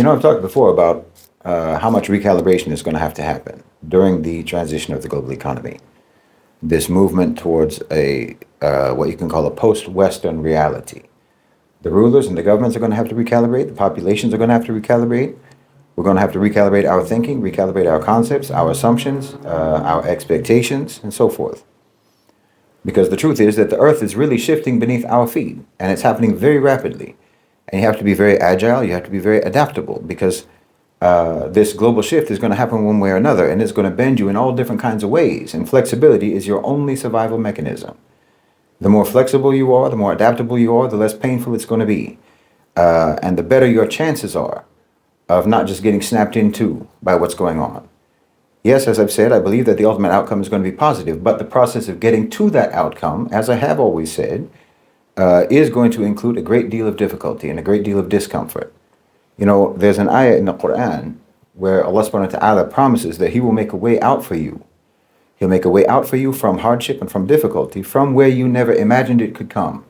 I've talked before about how much recalibration is going to happen during the transition of the global economy. This movement towards a what you can call a post-Western reality. The rulers and the governments are going to have to recalibrate. The populations are going to have to recalibrate. We're going to have to recalibrate our thinking, recalibrate our concepts, our assumptions, our expectations, and so forth. Because the truth is that the earth is really shifting beneath our feet, and it's happening very rapidly. And you have to be very agile, you have to be very adaptable, because this global shift is going to happen one way or another, and it's going to bend you in all different kinds of ways. And flexibility is your only survival mechanism. The more flexible you are, the more adaptable you are, the less painful it's going to be. And the better your chances are of not just getting snapped into by what's going on. Yes, as I've said, I believe that the ultimate outcome is going to be positive, but the process of getting to that outcome, as I have always said, is going to include a great deal of difficulty and a great deal of discomfort. There's an ayah in the Quran where Allah subhanahu wa ta'ala promises that He will make a way out for you. He'll make a way out for you from hardship and from difficulty, from where you never imagined it could come.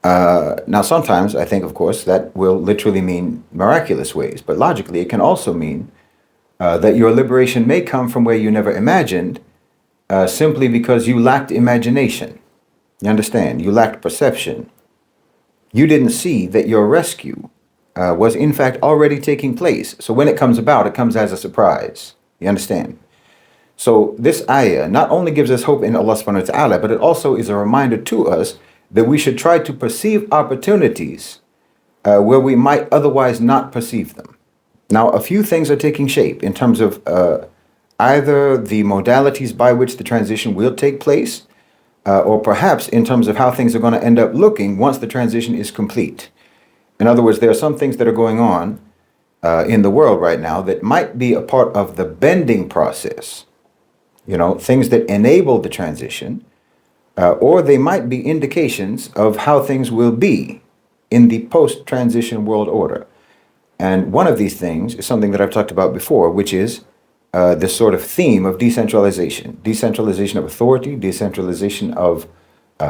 Now, sometimes I think, of course, that will literally mean miraculous ways, but logically it can also mean that your liberation may come from where you never imagined, simply because you lacked imagination. You understand? You lacked perception. You didn't see that your rescue was in fact already taking place. So when it comes about, it comes as a surprise. You understand? So this ayah not only gives us hope in Allah subhanahu wa ta'ala, but it also is a reminder to us that we should try to perceive opportunities where we might otherwise not perceive them. Now, a few things are taking shape in terms of either the modalities by which the transition will take place, or perhaps in terms of how things are going to end up looking once the transition is complete. In other words, there are some things that are going on in the world right now that might be a part of the bending process. Things that enable the transition, or they might be indications of how things will be in the post-transition world order. And one of these things is something that I've talked about before, which is this sort of theme of decentralization. Decentralization of authority, decentralization of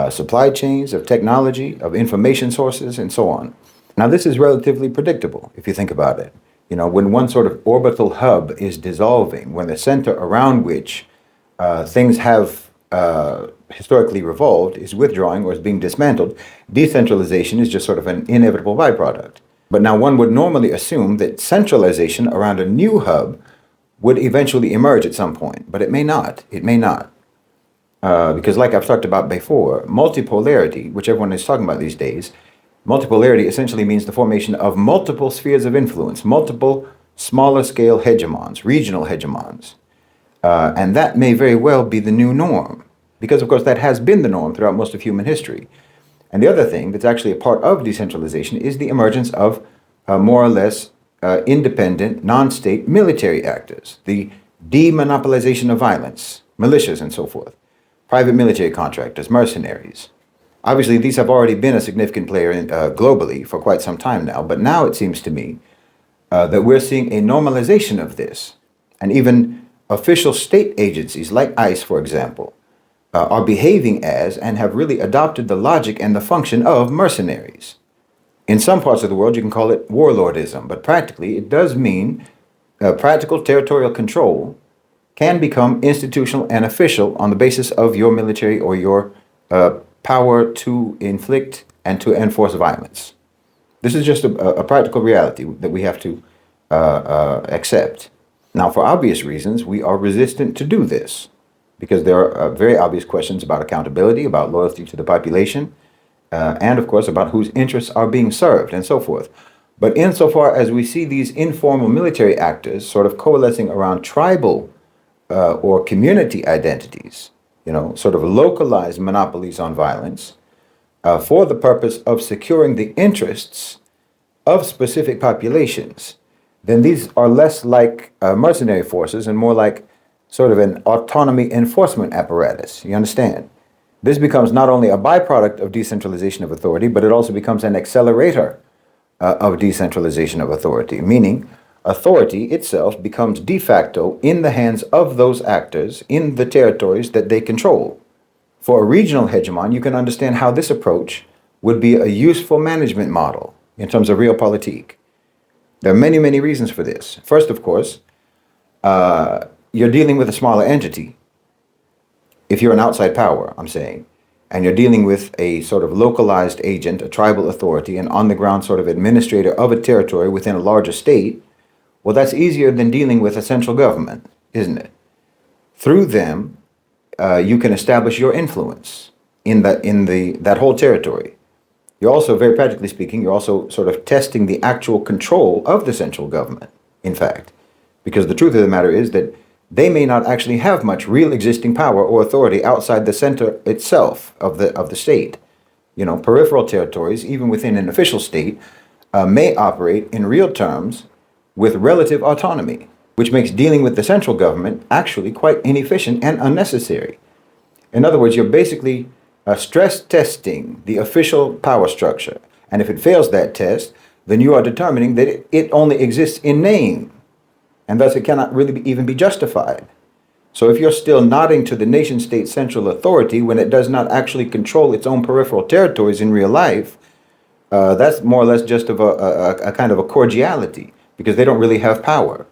supply chains, of technology, of information sources, and so on. Now, this is relatively predictable, if you think about it. When one sort of orbital hub is dissolving, when the center around which things have historically revolved is withdrawing or is being dismantled, decentralization is just sort of an inevitable byproduct. But now one would normally assume that centralization around a new hub would eventually emerge at some point, but it may not. It may not. Because like I've talked about before, multipolarity, which everyone is talking about these days, multipolarity essentially means the formation of multiple spheres of influence, multiple smaller scale hegemons, regional hegemons. And that may very well be the new norm, because of course that has been the norm throughout most of human history. And the other thing that's actually a part of decentralization is the emergence of more or less independent, non-state military actors, the demonopolization of violence, militias and so forth, private military contractors, mercenaries. Obviously, these have already been a significant player globally for quite some time now, but now it seems to me that we're seeing a normalization of this. And even official state agencies like ICE, for example, are behaving as and have really adopted the logic and the function of mercenaries. In some parts of the world, you can call it warlordism, but practically it does mean practical territorial control can become institutional and official on the basis of your military or your power to inflict and to enforce violence. This is just a practical reality that we have to accept. Now, for obvious reasons, we are resistant to do this because there are very obvious questions about accountability, about loyalty to the population, and of course about whose interests are being served and so forth. But insofar as we see these informal military actors sort of coalescing around tribal or community identities, sort of localized monopolies on violence for the purpose of securing the interests of specific populations, then these are less like mercenary forces and more like sort of an autonomy enforcement apparatus. You understand? This becomes not only a byproduct of decentralization of authority, but it also becomes an accelerator of decentralization of authority, meaning authority itself becomes de facto in the hands of those actors in the territories that they control. For a regional hegemon, you can understand how this approach would be a useful management model in terms of Realpolitik. There are many, many reasons for this. First, of course, you're dealing with a smaller entity. If you're an outside power, I'm saying, and you're dealing with a sort of localized agent, a tribal authority, an on-the-ground sort of administrator of a territory within a larger state, well, that's easier than dealing with a central government, isn't it? Through them, you can establish your influence in that whole territory. You're also, very practically speaking, you're also sort of testing the actual control of the central government, in fact, because the truth of the matter is that they may not actually have much real existing power or authority outside the center itself of the state. You know, peripheral territories, even within an official state, may operate in real terms with relative autonomy, which makes dealing with the central government actually quite inefficient and unnecessary. In other words, you're basically stress testing the official power structure. And if it fails that test, then you are determining that it only exists in name, and thus it cannot really even be justified. So if you're still nodding to the nation state central authority when it does not actually control its own peripheral territories in real life, that's more or less just of a kind of a cordiality, because they don't really have power.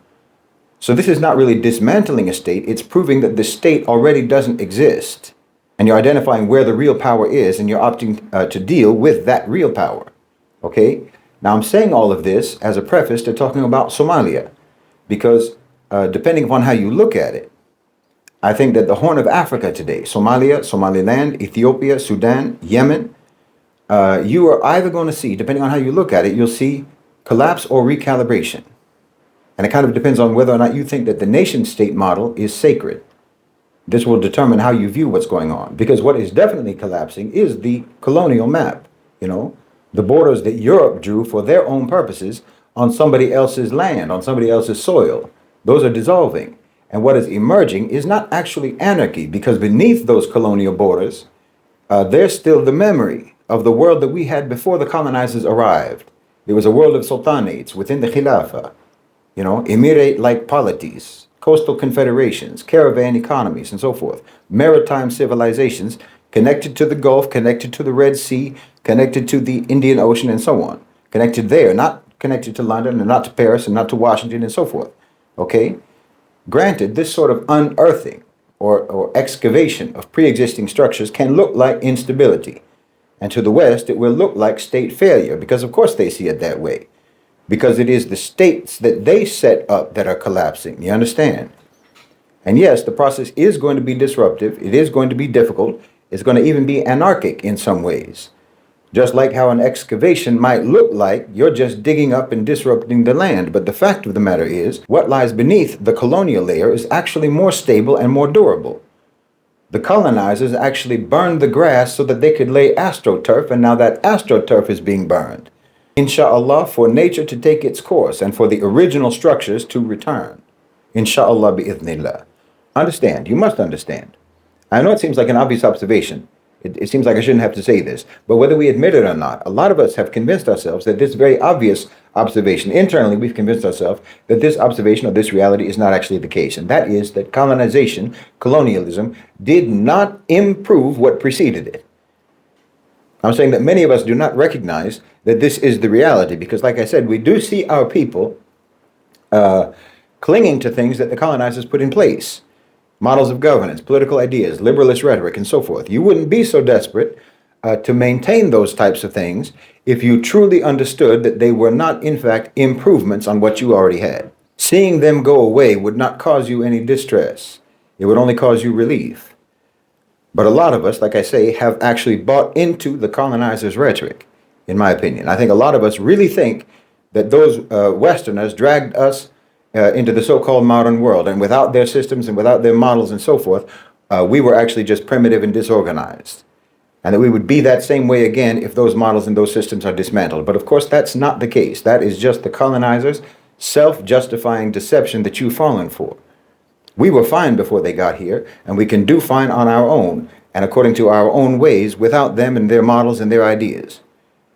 So this is not really dismantling a state, it's proving that the state already doesn't exist. And you're identifying where the real power is, and you're opting to deal with that real power. Okay? Now I'm saying all of this as a preface to talking about Somalia, because depending upon how you look at it, I think that the Horn of Africa today, Somalia, Somaliland, Ethiopia, Sudan, Yemen, you are either going to see, depending on how you look at it, you'll see collapse or recalibration. And it kind of depends on whether or not you think that the nation state model is sacred. This will determine how you view what's going on. Because what is definitely collapsing is the colonial map, you know, the borders that Europe drew for their own purposes on somebody else's land, on somebody else's soil. Those are dissolving. And what is emerging is not actually anarchy, because beneath those colonial borders, there's still the memory of the world that we had before the colonizers arrived. There was a world of sultanates within the Khilafah, you know, emirate-like polities, coastal confederations, caravan economies, and so forth. Maritime civilizations connected to the Gulf, connected to the Red Sea, connected to the Indian Ocean, and so on. Connected there, not connected to London, and not to Paris, and not to Washington, and so forth. Okay? Granted, this sort of unearthing or excavation of pre-existing structures can look like instability. And to the West, it will look like state failure, because of course they see it that way. Because it is the states that they set up that are collapsing. You understand? And yes, the process is going to be disruptive. It is going to be difficult. It's going to even be anarchic in some ways. Just like how an excavation might look like you're just digging up and disrupting the land. But the fact of the matter is, what lies beneath the colonial layer is actually more stable and more durable. The colonizers actually burned the grass so that they could lay astroturf, and now that astroturf is being burned. Insha'Allah, for nature to take its course and for the original structures to return. Insha'Allah bi'idhnillah. Understand, you must understand. I know it seems like an obvious observation. It seems like I shouldn't have to say this, but whether we admit it or not, a lot of us have convinced ourselves that this very obvious observation, internally we've convinced ourselves that this observation or this reality is not actually the case, and that is that colonization, colonialism, did not improve what preceded it. I'm saying that many of us do not recognize that this is the reality, because like I said, we do see our people clinging to things that the colonizers put in place. Models of governance, political ideas, liberalist rhetoric, and so forth. You wouldn't be so desperate to maintain those types of things if you truly understood that they were not, in fact, improvements on what you already had. Seeing them go away would not cause you any distress. It would only cause you relief. But a lot of us, like I say, have actually bought into the colonizers' rhetoric, in my opinion. I think a lot of us really think that those Westerners dragged us into the so-called modern world, and without their systems and without their models and so forth, we were actually just primitive and disorganized, and that we would be that same way again if those models and those systems are dismantled. But of course, that's not the case. That is just the colonizers' self-justifying deception that you've fallen for. We were fine before they got here, and we can do fine on our own and according to our own ways without them and their models and their ideas.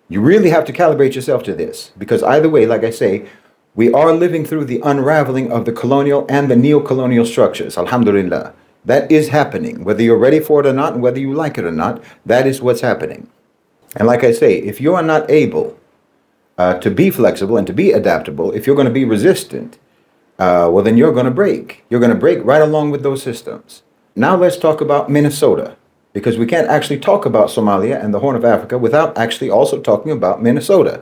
You really have to calibrate yourself to this, because either way, like I say, we are living through the unraveling of the colonial and the neo-colonial structures, alhamdulillah. That is happening, whether you're ready for it or not, and whether you like it or not, that is what's happening. And like I say, if you are not able to be flexible and to be adaptable, if you're going to be resistant, well, then you're going to break. You're going to break right along with those systems. Now let's talk about Minnesota, because we can't actually talk about Somalia and the Horn of Africa without actually also talking about Minnesota.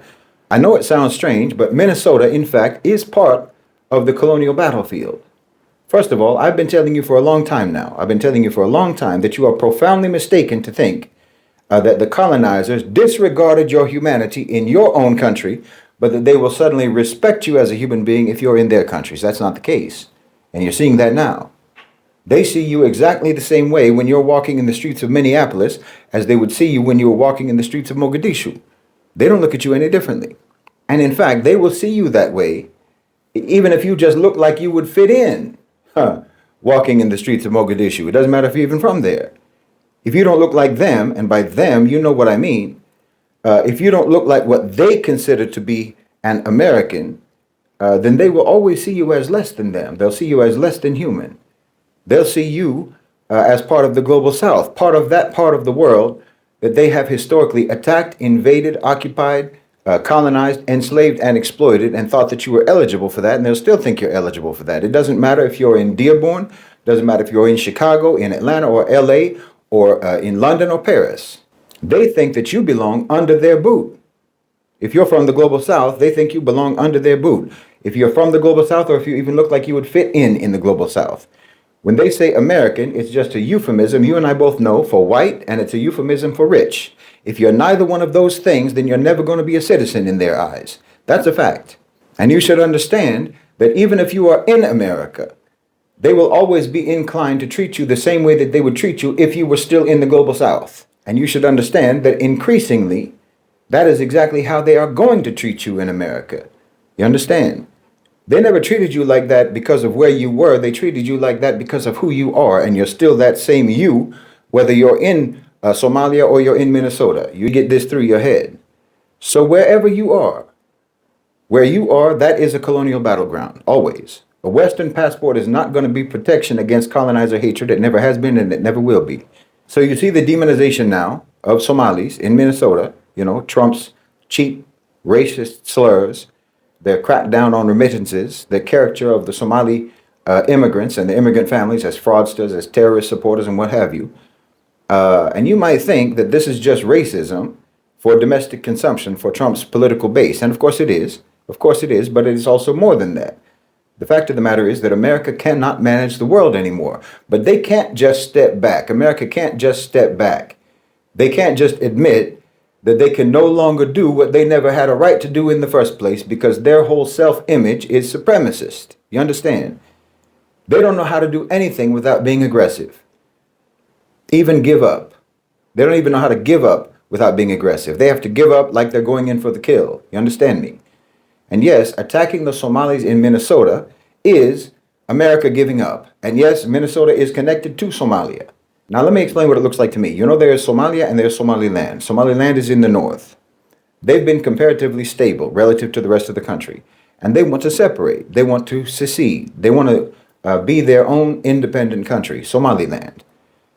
I know it sounds strange, but Minnesota, in fact, is part of the colonial battlefield. First of all, I've been telling you for a long time now, I've been telling you for a long time that you are profoundly mistaken to think that the colonizers disregarded your humanity in your own country, but that they will suddenly respect you as a human being if you're in their countries. That's not the case. And you're seeing that now. They see you exactly the same way when you're walking in the streets of Minneapolis as they would see you when you were walking in the streets of Mogadishu. They don't look at you any differently. And in fact, they will see you that way even if you just look like you would fit in walking in the streets of Mogadishu. It doesn't matter if you're even from there. If you don't look like them, and by them, you know what I mean, if you don't look like what they consider to be an American, then they will always see you as less than them. They'll see you as less than human. They'll see you as part of the global South, part of that part of the world that they have historically attacked, invaded, occupied, colonized, enslaved, and exploited, and thought that you were eligible for that, and they'll still think you're eligible for that. It doesn't matter if you're in Dearborn, doesn't matter if you're in Chicago, in Atlanta, or LA, or in London or Paris. They think that you belong under their boot. If you're from the global South, they think you belong under their boot. If you're from the global South, or if you even look like you would fit in the global South. When they say American, it's just a euphemism, you and I both know, for white, and it's a euphemism for rich. If you're neither one of those things, then you're never going to be a citizen in their eyes. That's a fact. And you should understand that even if you are in America, they will always be inclined to treat you the same way that they would treat you if you were still in the global South. And you should understand that increasingly, that is exactly how they are going to treat you in America. You understand? They never treated you like that because of where you were. They treated you like that because of who you are. And you're still that same you, whether you're in Somalia or you're in Minnesota. You get this through your head. So wherever you are, where you are, that is a colonial battleground, always. A Western passport is not going to be protection against colonizer hatred. It never has been and it never will be. So you see the demonization now of Somalis in Minnesota, you know, Trump's cheap racist slurs, their crackdown on remittances, the caricature of the Somali immigrants and the immigrant families as fraudsters, as terrorist supporters, and what have you. And you might think that this is just racism for domestic consumption for Trump's political base. And of course it is. Of course it is. But it is also more than that. The fact of the matter is that America cannot manage the world anymore. But they can't just step back. America can't just step back. They can't just admit that they can no longer do what they never had a right to do in the first place because their whole self-image is supremacist. You understand? They don't know how to do anything without being aggressive. Even give up. They don't even know how to give up without being aggressive. They have to give up like they're going in for the kill. You understand me? And yes, attacking the Somalis in Minnesota is America giving up. And yes, Minnesota is connected to Somalia. Now let me explain what it looks like to me. You know, there is Somalia and there's Somaliland. Somaliland is in the north. They've been comparatively stable relative to the rest of the country. And they want to separate. They want to secede. They want to be their own independent country, Somaliland.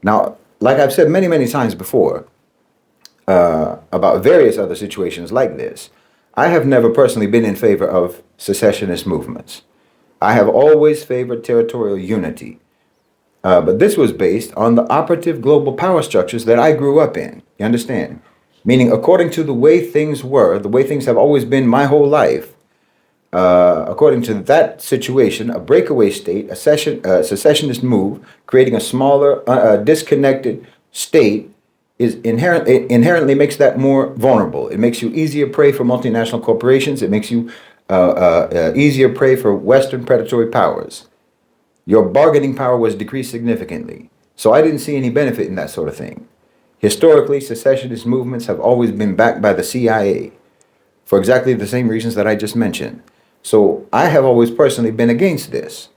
Now, like I've said many, many times before about various other situations like this, I have never personally been in favor of secessionist movements. I have always favored territorial unity. But this was based on the operative global power structures that I grew up in. You understand? Meaning, according to the way things were, the way things have always been my whole life, according to that situation, a breakaway state, a secessionist move, creating a smaller, disconnected state, is inherently makes that more vulnerable. It makes you easier prey for multinational corporations. It makes you easier prey for Western predatory powers. Your bargaining power was decreased significantly. So I didn't see any benefit in that sort of thing. Historically, secessionist movements have always been backed by the CIA for exactly the same reasons that I just mentioned. So I have always personally been against this.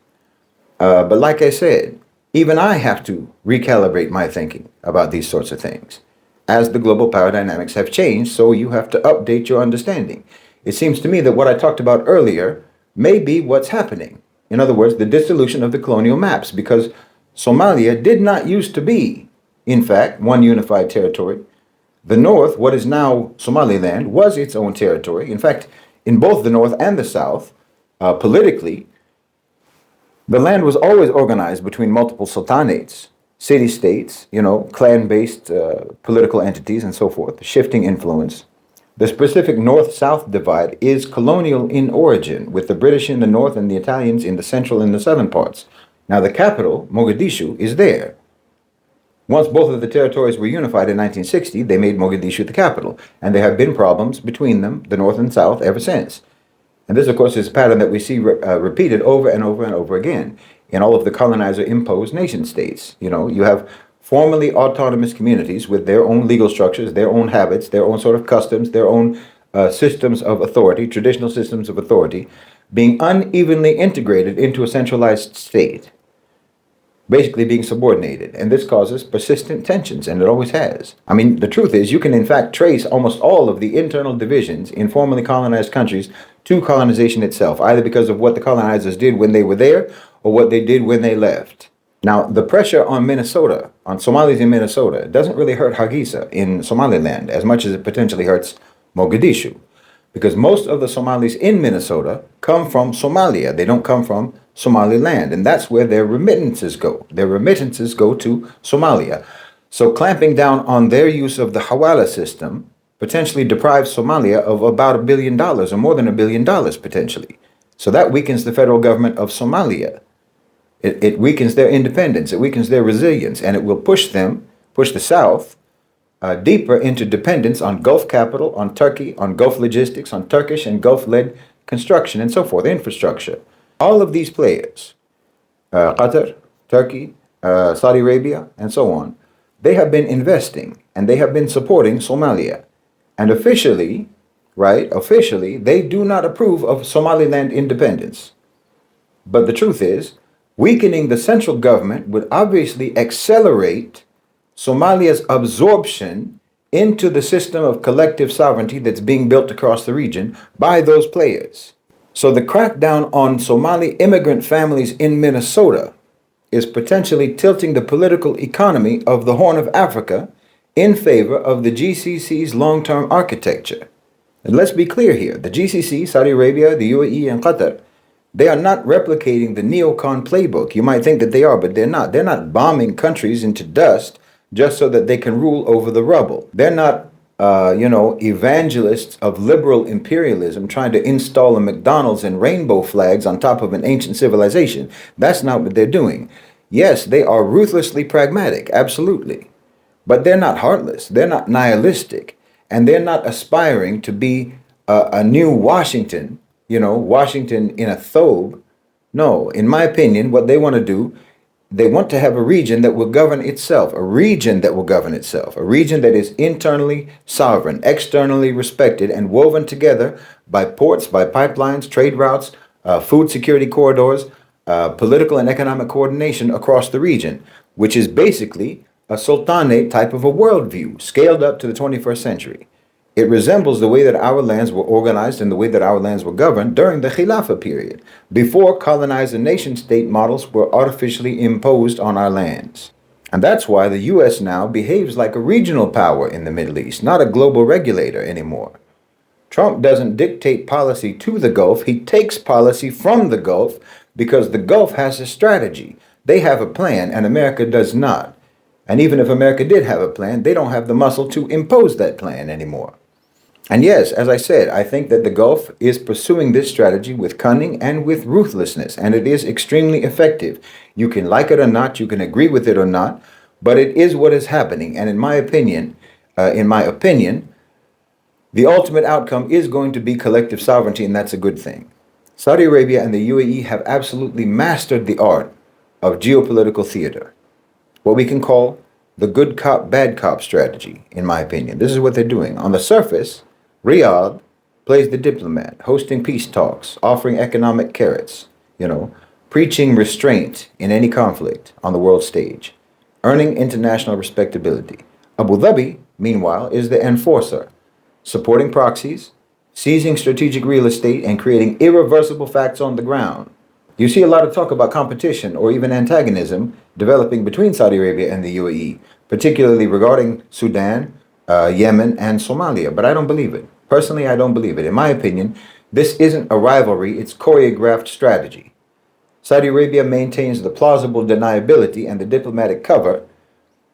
But like I said, even I have to recalibrate my thinking about these sorts of things. As the global power dynamics have changed, so you have to update your understanding. It seems to me that what I talked about earlier may be what's happening. In other words, the dissolution of the colonial maps, because Somalia did not used to be, in fact, one unified territory. The north, what is now Somaliland, was its own territory. In fact, in both the north and the south, politically, the land was always organized between multiple sultanates, city-states, clan-based political entities and so forth, shifting influence. The specific north-south divide is colonial in origin, with the British in the north and the Italians in the central and the southern parts. Now, the capital, Mogadishu, is there. Once both of the territories were unified in 1960, they made Mogadishu the capital, and there have been problems between them, the north and south, ever since. And this, of course, is a pattern that we see repeated over and over and over again in all of the colonizer-imposed nation-states. You have formerly autonomous communities with their own legal structures, their own habits, their own sort of customs, their own systems of authority, traditional systems of authority, being unevenly integrated into a centralized state, basically being subordinated. And this causes persistent tensions, and it always has. I mean, the truth is, you can in fact trace almost all of the internal divisions in formerly colonized countries to colonization itself, either because of what the colonizers did when they were there or what they did when they left. Now, the pressure on Minnesota, on Somalis in Minnesota, doesn't really hurt Hargeisa in Somaliland as much as it potentially hurts Mogadishu, because most of the Somalis in Minnesota come from Somalia. They don't come from Somaliland, and that's where their remittances go. Their remittances go to Somalia. So clamping down on their use of the Hawala system potentially deprives Somalia of about $1 billion, or more than $1 billion potentially. So that weakens the federal government of Somalia. It weakens their independence, it weakens their resilience, and it will push the South, deeper into dependence on Gulf capital, on Turkey, on Gulf logistics, on Turkish and Gulf-led construction and so forth, infrastructure. All of these players, Qatar, Turkey, Saudi Arabia, and so on, they have been investing and they have been supporting Somalia. And officially, they do not approve of Somaliland independence. But the truth is, weakening the central government would obviously accelerate Somalia's absorption into the system of collective sovereignty that's being built across the region by those players. So the crackdown on Somali immigrant families in Minnesota is potentially tilting the political economy of the Horn of Africa in favor of the GCC's long-term architecture. And let's be clear here, the GCC, Saudi Arabia, the UAE, and Qatar, they are not replicating the neocon playbook. You might think that they are, but they're not. They're not bombing countries into dust just so that they can rule over the rubble. They're not, evangelists of liberal imperialism trying to install a McDonald's and rainbow flags on top of an ancient civilization. That's not what they're doing. Yes, they are ruthlessly pragmatic, absolutely. But they're not heartless. They're not nihilistic. And they're not aspiring to be a new Washington, Washington in a thobe. No, in my opinion, what they want to do, they want to have a region that will govern itself, a region that is internally sovereign, externally respected, and woven together by ports, by pipelines, trade routes, food security corridors, political and economic coordination across the region, which is basically a sultanate type of a worldview, scaled up to the 21st century. It resembles the way that our lands were organized and the way that our lands were governed during the Khilafah period, before colonizer nation-state models were artificially imposed on our lands. And that's why the U.S. now behaves like a regional power in the Middle East, not a global regulator anymore. Trump doesn't dictate policy to the Gulf, he takes policy from the Gulf because the Gulf has a strategy. They have a plan and America does not. And even if America did have a plan, they don't have the muscle to impose that plan anymore. And yes, as I said, I think that the Gulf is pursuing this strategy with cunning and with ruthlessness, and it is extremely effective. You can like it or not, you can agree with it or not, but it is what is happening. And in my opinion, the ultimate outcome is going to be collective sovereignty, and that's a good thing. Saudi Arabia and the UAE have absolutely mastered the art of geopolitical theater, what we can call the good cop, bad cop strategy, in my opinion. This is what they're doing. On the surface, Riyadh plays the diplomat, hosting peace talks, offering economic carrots, preaching restraint in any conflict on the world stage, earning international respectability. Abu Dhabi, meanwhile, is the enforcer, supporting proxies, seizing strategic real estate, and creating irreversible facts on the ground. You see a lot of talk about competition or even antagonism developing between Saudi Arabia and the UAE, particularly regarding Sudan, Yemen, and Somalia, but I don't believe it. Personally, I don't believe it. In my opinion, this isn't a rivalry, it's choreographed strategy. Saudi Arabia maintains the plausible deniability and the diplomatic cover,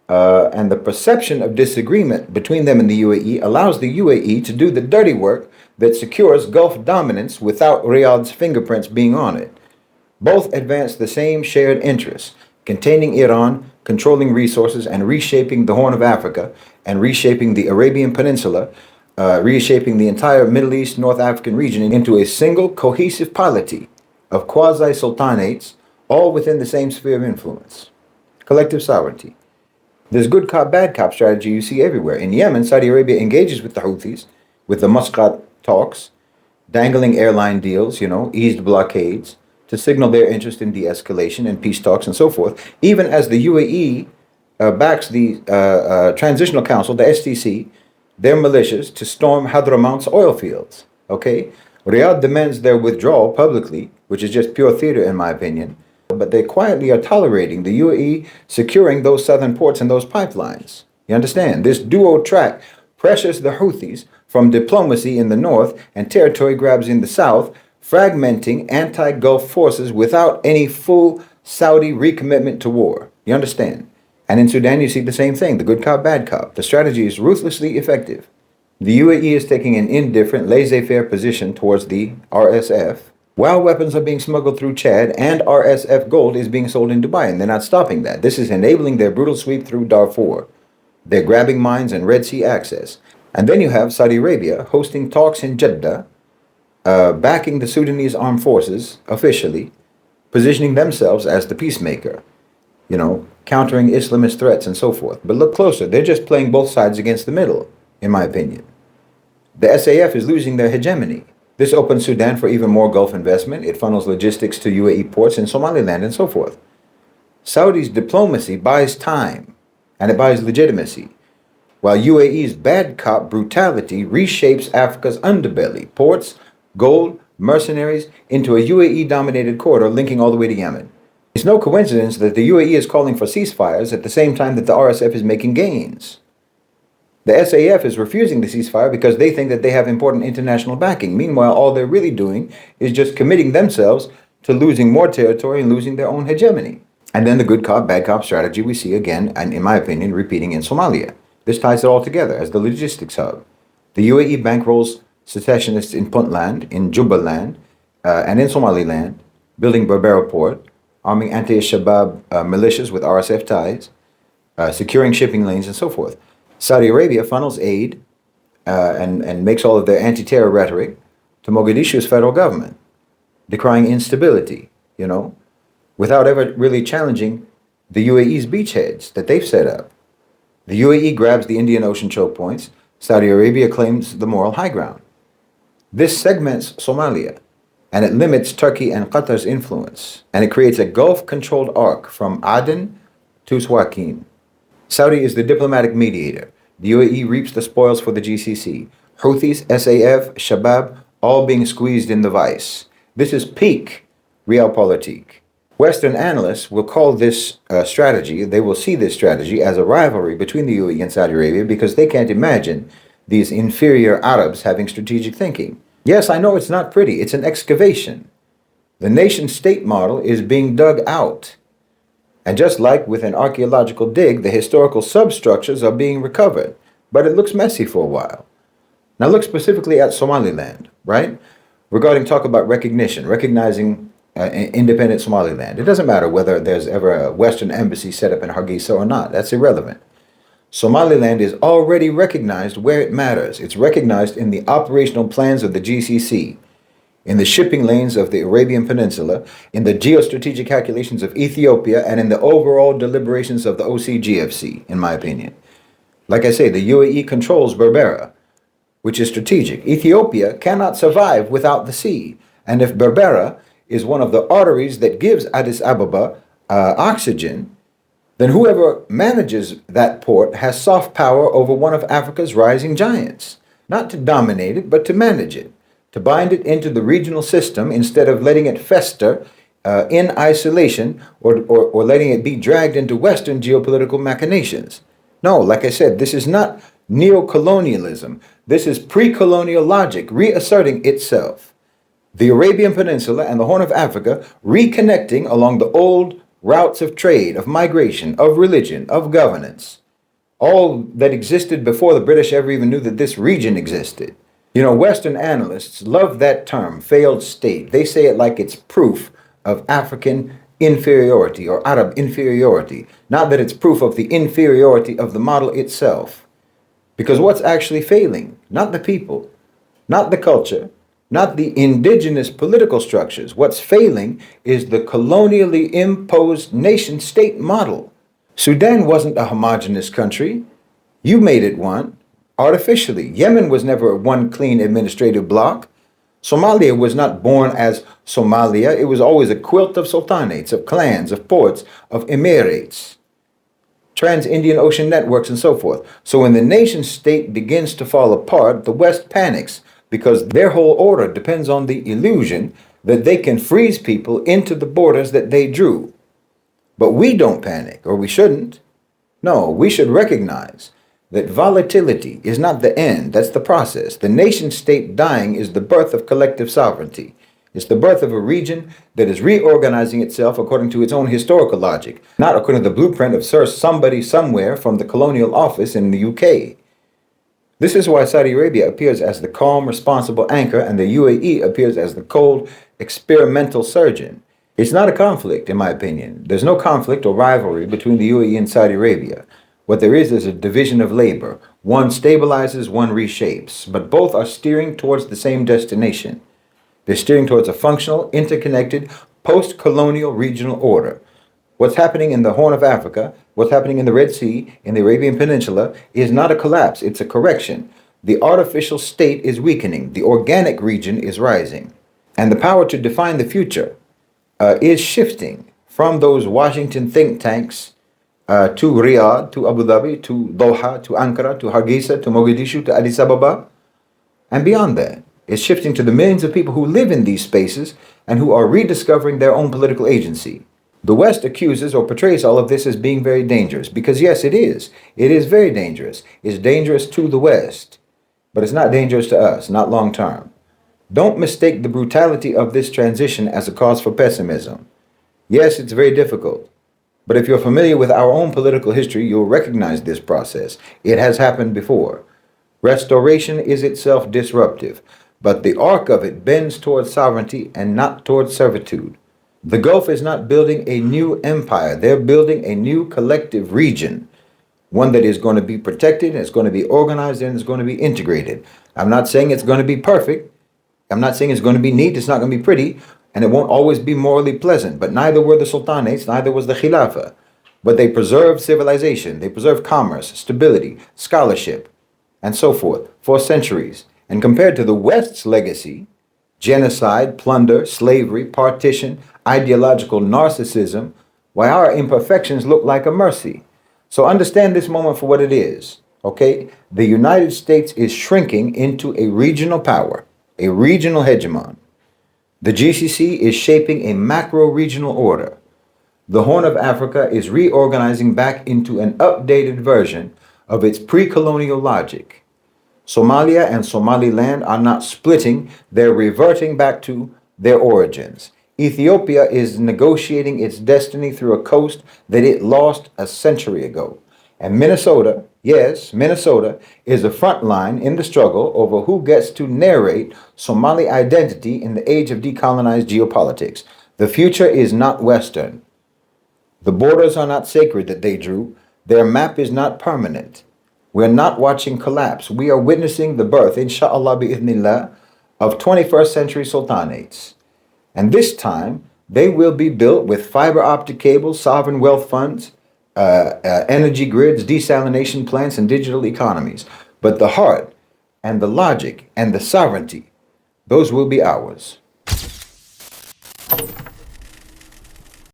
and the perception of disagreement between them and the UAE allows the UAE to do the dirty work that secures Gulf dominance without Riyadh's fingerprints being on it. Both advance the same shared interests, containing Iran, controlling resources, and reshaping the Horn of Africa, and reshaping the Arabian Peninsula, reshaping the entire Middle East, North African region into a single cohesive polity of quasi-sultanates, all within the same sphere of influence. Collective sovereignty. This good cop, bad cop strategy you see everywhere. In Yemen, Saudi Arabia engages with the Houthis, with the Muscat talks, dangling airline deals, eased blockades, to signal their interest in de-escalation and peace talks and so forth, even as the UAE backs the Transitional Council, the STC, their militias, to storm Hadramaut's oil fields, okay? Riyadh demands their withdrawal publicly, which is just pure theater in my opinion, but they quietly are tolerating the UAE securing those southern ports and those pipelines. You understand? This duo track pressures the Houthis from diplomacy in the north and territory grabs in the south, fragmenting anti-Gulf forces without any full Saudi recommitment to war. You understand? And in Sudan, you see the same thing, the good cop, bad cop. The strategy is ruthlessly effective. The UAE is taking an indifferent, laissez-faire position towards the RSF, while weapons are being smuggled through Chad and RSF gold is being sold in Dubai, and they're not stopping that. This is enabling their brutal sweep through Darfur. They're grabbing mines and Red Sea access. And then you have Saudi Arabia hosting talks in Jeddah, backing the Sudanese armed forces officially, positioning themselves as the peacemaker, countering Islamist threats and so forth. But look closer, they're just playing both sides against the middle, in my opinion. The SAF is losing their hegemony. This opens Sudan for even more Gulf investment. It funnels logistics to UAE ports in Somaliland and so forth. Saudi's diplomacy buys time, and it buys legitimacy, while UAE's bad cop brutality reshapes Africa's underbelly, ports, gold, mercenaries, into a UAE-dominated corridor linking all the way to Yemen. It's no coincidence that the UAE is calling for ceasefires at the same time that the RSF is making gains. The SAF is refusing the ceasefire because they think that they have important international backing. Meanwhile, all they're really doing is just committing themselves to losing more territory and losing their own hegemony. And then the good cop, bad cop strategy we see again, and in my opinion, repeating in Somalia. This ties it all together as the logistics hub. The UAE bankrolls secessionists in Puntland, in Jubaland, and in Somaliland, building Berbera port, arming anti-Shabaab militias with RSF ties, securing shipping lanes, and so forth. Saudi Arabia funnels aid and makes all of their anti-terror rhetoric to Mogadishu's federal government, decrying instability, without ever really challenging the UAE's beachheads that they've set up. The UAE grabs the Indian Ocean choke points. Saudi Arabia claims the moral high ground. This segments Somalia, and it limits Turkey and Qatar's influence, and it creates a Gulf-controlled arc from Aden to Suakin. Saudi is the diplomatic mediator. The UAE reaps the spoils for the GCC. Houthis, SAF, Shabab, all being squeezed in the vice. This is peak Realpolitik. Western analysts will call this strategy, they will see this strategy as a rivalry between the UAE and Saudi Arabia because they can't imagine these inferior Arabs having strategic thinking. Yes, I know it's not pretty. It's an excavation. The nation-state model is being dug out. And just like with an archaeological dig, the historical substructures are being recovered. But it looks messy for a while. Now look specifically at Somaliland, right? Regarding talk about recognizing independent Somaliland. It doesn't matter whether there's ever a Western embassy set up in Hargeisa or not. That's irrelevant. Somaliland is already recognized where it matters. It's recognized in the operational plans of the GCC, in the shipping lanes of the Arabian Peninsula, in the geostrategic calculations of Ethiopia, and in the overall deliberations of the OCGFC, in my opinion. Like I say, the UAE controls Berbera, which is strategic. Ethiopia cannot survive without the sea. And if Berbera is one of the arteries that gives Addis Ababa oxygen, then whoever manages that port has soft power over one of Africa's rising giants. Not to dominate it, but to manage it, to bind it into the regional system instead of letting it fester in isolation or letting it be dragged into Western geopolitical machinations. No, like I said, this is not neocolonialism. This is pre-colonial logic reasserting itself. The Arabian Peninsula and the Horn of Africa reconnecting along the old routes of trade, of migration, of religion, of governance, all that existed before the British ever even knew that this region existed. You know, Western analysts love that term, failed state. They say it like it's proof of African inferiority or Arab inferiority, not that it's proof of the inferiority of the model itself. Because what's actually failing? Not the people, not the culture, not the indigenous political structures. What's failing is the colonially imposed nation-state model. Sudan wasn't a homogenous country. You made it one, artificially. Yemen was never one clean administrative bloc. Somalia was not born as Somalia. It was always a quilt of sultanates, of clans, of ports, of emirates, trans-Indian Ocean networks, and so forth. So when the nation-state begins to fall apart, the West panics because their whole order depends on the illusion that they can freeze people into the borders that they drew. But we don't panic, or we shouldn't. No, we should recognize that volatility is not the end, that's the process. The nation-state dying is the birth of collective sovereignty. It's the birth of a region that is reorganizing itself according to its own historical logic, not according to the blueprint of Sir Somebody Somewhere from the colonial office in the UK. This is why Saudi Arabia appears as the calm, responsible anchor and the UAE appears as the cold, experimental surgeon. It's not a conflict, in my opinion. There's no conflict or rivalry between the UAE and Saudi Arabia. What there is a division of labor. One stabilizes, one reshapes, but both are steering towards the same destination. They're steering towards a functional, interconnected, post-colonial regional order. What's happening in the Horn of Africa, what's happening in the Red Sea, in the Arabian Peninsula, is not a collapse, it's a correction. The artificial state is weakening, the organic region is rising. And the power to define the future is shifting from those Washington think tanks to Riyadh, to Abu Dhabi, to Doha, to Ankara, to Hargeisa, to Mogadishu, to Addis Ababa, and beyond that. It's shifting to the millions of people who live in these spaces and who are rediscovering their own political agency. The West accuses or portrays all of this as being very dangerous, because yes, it is. It is very dangerous. It's dangerous to the West, but it's not dangerous to us, not long term. Don't mistake the brutality of this transition as a cause for pessimism. Yes, it's very difficult. But if you're familiar with our own political history, you'll recognize this process. It has happened before. Restoration is itself disruptive, but the arc of it bends towards sovereignty and not towards servitude. The Gulf is not building a new empire. They're building a new collective region, one that is going to be protected, it's going to be organized, and it's going to be integrated. I'm not saying it's going to be perfect. I'm not saying it's going to be neat. It's not going to be pretty. And it won't always be morally pleasant, but neither were the sultanates, neither was the Khilafah. But they preserved civilization, they preserved commerce, stability, scholarship, and so forth for centuries. And compared to the West's legacy, genocide, plunder, slavery, partition, ideological narcissism, why our imperfections look like a mercy. So understand this moment for what it is, okay? The United States is shrinking into a regional power, a regional hegemon. The GCC is shaping a macro-regional order. The Horn of Africa is reorganizing back into an updated version of its pre-colonial logic. Somalia and Somaliland are not splitting, they're reverting back to their origins. Ethiopia is negotiating its destiny through a coast that it lost a century ago. And Minnesota, yes, Minnesota is the front line in the struggle over who gets to narrate Somali identity in the age of decolonized geopolitics. The future is not Western. The borders are not sacred that they drew. Their map is not permanent. We're not watching collapse. We are witnessing the birth, inshallah bi'idhnillah, of 21st century sultanates. And this time, they will be built with fiber optic cables, sovereign wealth funds, energy grids, desalination plants, and digital economies. But the heart and the logic and the sovereignty, those will be ours.